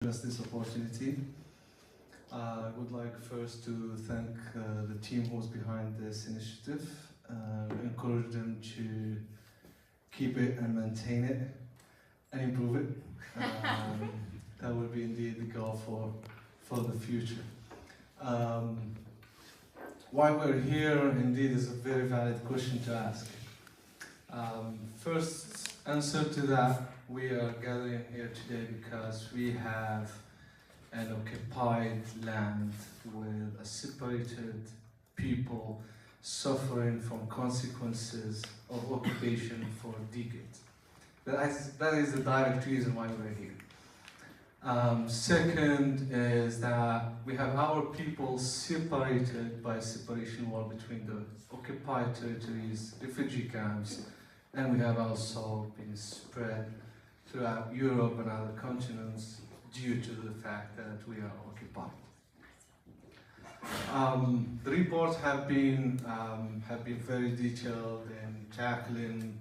us this opportunity. I would like first to thank the team who's behind this initiative, encourage them to keep it and maintain it and improve it. That would be indeed the goal for the future. Why we're here indeed is a very valid question to ask. First answer to that, we are gathering here today because we have an occupied land with a separated people suffering from consequences of occupation for decades. That is the direct reason why we're here. Second is that we have our people separated by a separation wall between the occupied territories, refugee camps, and we have also been spread throughout Europe and other continents due to the fact that we are occupied. The reports have been very detailed in tackling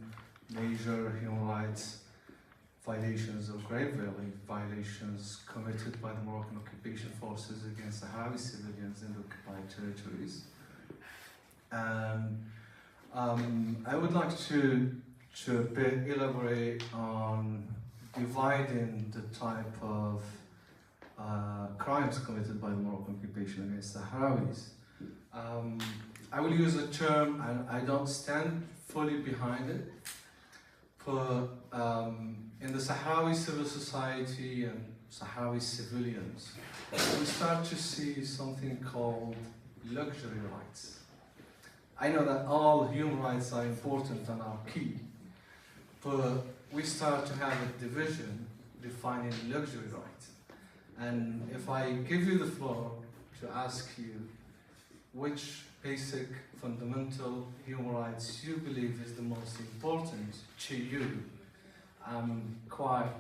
major human rights violations or grave violations committed by the Moroccan occupation forces against Sahrawi civilians in the occupied territories. I would like to elaborate on dividing the type of crimes committed by the Moroccan occupation against Sahrawis. I will use a term, and I don't stand fully behind it, but in the Sahrawi civil society and Sahrawi civilians, we start to see something called luxury rights. I know that all human rights are important and are key, but we start to have a division defining luxury rights. And if I give you the floor to ask you which basic fundamental human rights you believe is the most important to you, I'm quite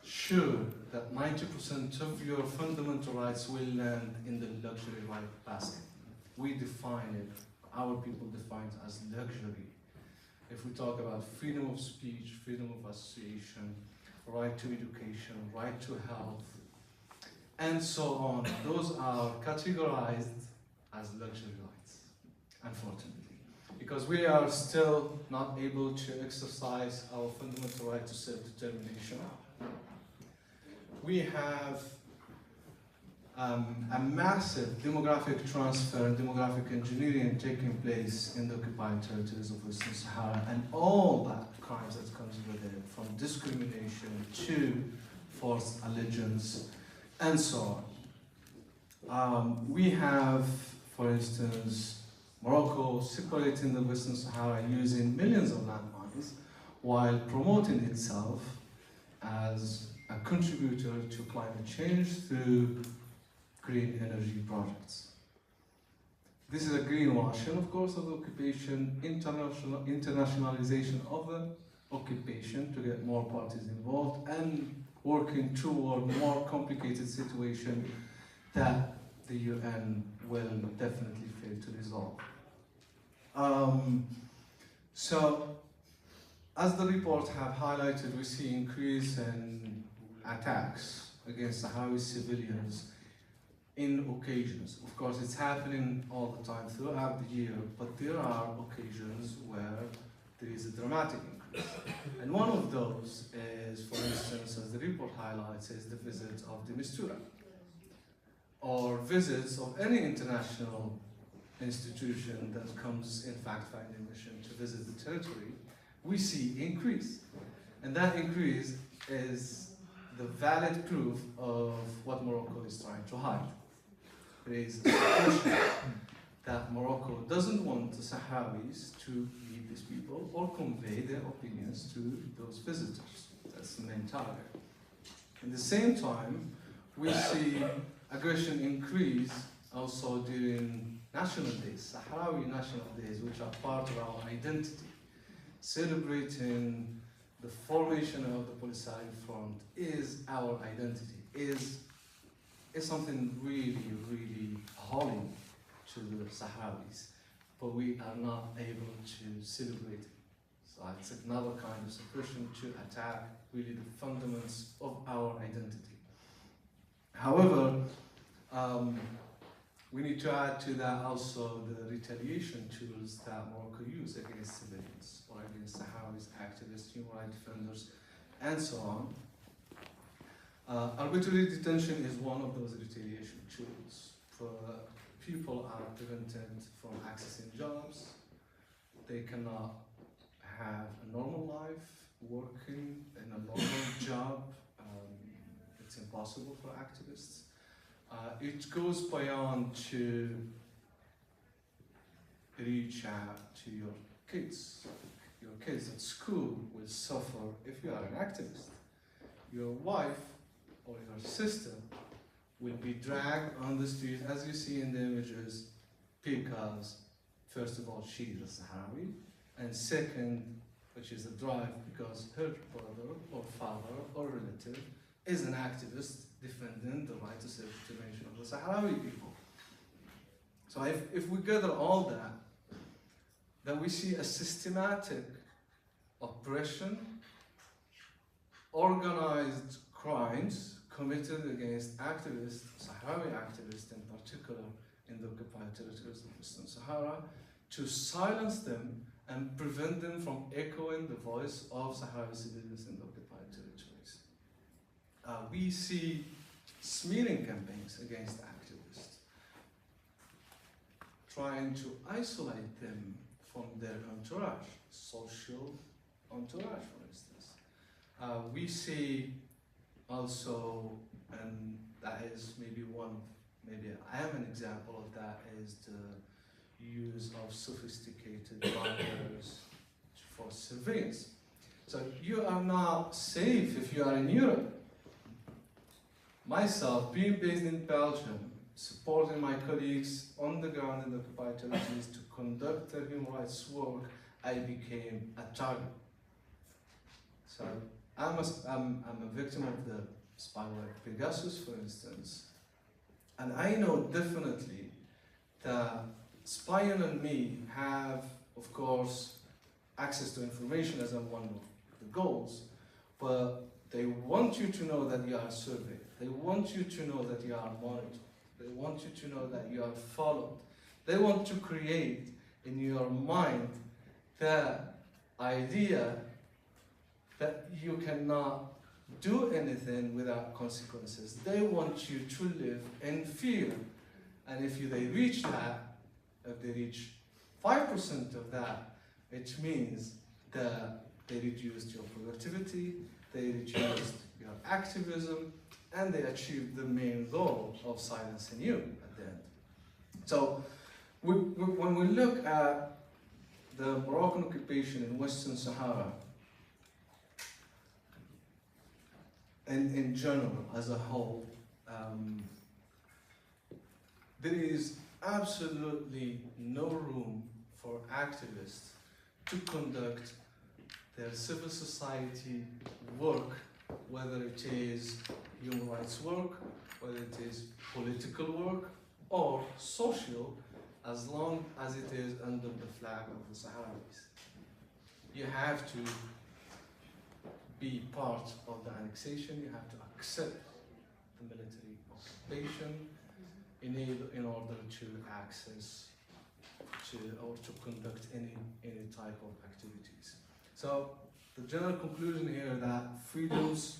sure that 90% of your fundamental rights will land in the luxury right basket. We define it, our people define it as luxury. If we talk about freedom of speech, freedom of association, right to education, right to health, and so on, those are categorized as luxury rights, unfortunately, because we are still not able to exercise our fundamental right to self-determination. We have a massive demographic transfer and demographic engineering taking place in the occupied territories of Western Sahara, and all that crimes that comes with it, from discrimination to forced allegiance, and so on. We have, for instance, Morocco separating the Western Sahara using millions of landmines while promoting itself as a contributor to climate change through green energy projects. This is a greenwashing, of course, of the occupation, internationalization of the occupation to get more parties involved, and working toward more complicated situation that the UN will definitely fail to resolve. So, as the report have highlighted, we see increase in attacks against Sahrawi civilians in occasions. Of course, it's happening all the time throughout the year, but there are occasions where there is a dramatic increase. And one of those is, for instance, as the report highlights, is the visit of the Mistura, or visits of any international institution that comes in fact-finding mission to visit the territory. We see increase. And that increase is the valid proof of what Morocco is trying to hide. There is a suspicion that Morocco doesn't want the Sahrawis to meet these people or convey their opinions to those visitors. That's the main target. At the same time, we see aggression increase also during national days, Sahrawi national days, which are part of our identity. Celebrating the formation of the Polisario Front is our identity, is something really, really holy to the Sahrawis, but we are not able to celebrate it. So it's another kind of suppression to attack really the fundamentals of our identity. However, we need to add to that also the retaliation tools that Morocco use against civilians or against Sahrawis, activists, human rights defenders, and so on. Arbitrary detention is one of those retaliation tools. People are prevented from accessing jobs. They cannot have a normal life, working in a normal job. It's impossible for activists. It goes beyond to reach out to your kids. Your kids at school will suffer if you are an activist. Your wife or your sister will be dragged on the street, as you see in the images, because, first of all, she is a Sahrawi, and second, which is a drive, because her brother or father or relative is an activist defending the right to self-determination of the Sahrawi people. So if we gather all that, then we see a systematic oppression, organized crimes committed against activists, Sahrawi activists in particular, in the occupied territories of Western Sahara, to silence them and prevent them from echoing the voice of Sahrawi civilians in the occupied territories. We see smearing campaigns against activists, trying to isolate them from their entourage, social entourage, for instance. We see also, and that is maybe I am an example of that, is the use of sophisticated barriers for surveillance. So you are not safe if you are in Europe. Myself, being based in Belgium, supporting my colleagues on the ground in the occupied territories to conduct their human rights work, I became a target. So I'm a victim of the spyware Pegasus, for instance, and I know definitely that spying on me have, of course, access to information as one of the goals, but they want you to know that you are surveyed. They want you to know that you are monitored. They want you to know that you are followed. They want to create in your mind the idea that you cannot do anything without consequences. They want you to live in fear. And if they reach that, if they reach 5% of that, it means that they reduced your productivity, they reduced your activism, and they achieved the main goal of silencing you at the end. So when we look at the Moroccan occupation in Western Sahara, and in general, as a whole, there is absolutely no room for activists to conduct their civil society work, whether it is human rights work, whether it is political work, or social, as long as it is under the flag of the Sahrawis. You have to be part of the annexation, you have to accept the military occupation in order to access or to conduct any type of activities. So the general conclusion here that freedoms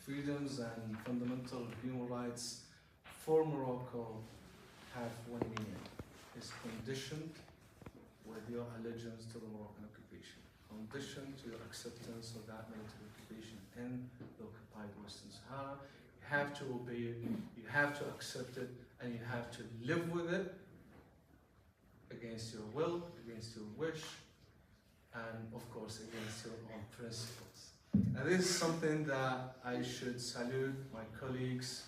and fundamental human rights for Morocco have one meaning. It's conditioned with your allegiance to the Moroccan occupation, conditioned to your acceptance of that military occupation in the occupied Western Sahara. You have to obey it, you have to accept it, and you have to live with it against your will, against your wish, and of course against your own principles. And this is something that I should salute my colleagues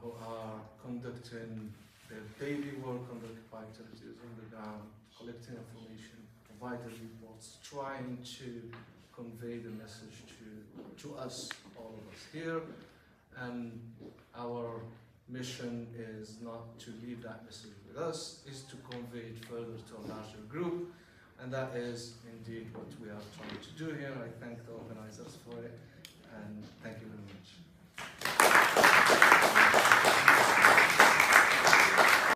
who are conducting their daily work on the occupied territories on the ground, collecting information, providing reports, trying to convey the message to us, all of us here. And our mission is not to leave that message with us, is to convey it further to a larger group. And that is indeed what we are trying to do here. I thank the organizers for it, and thank you.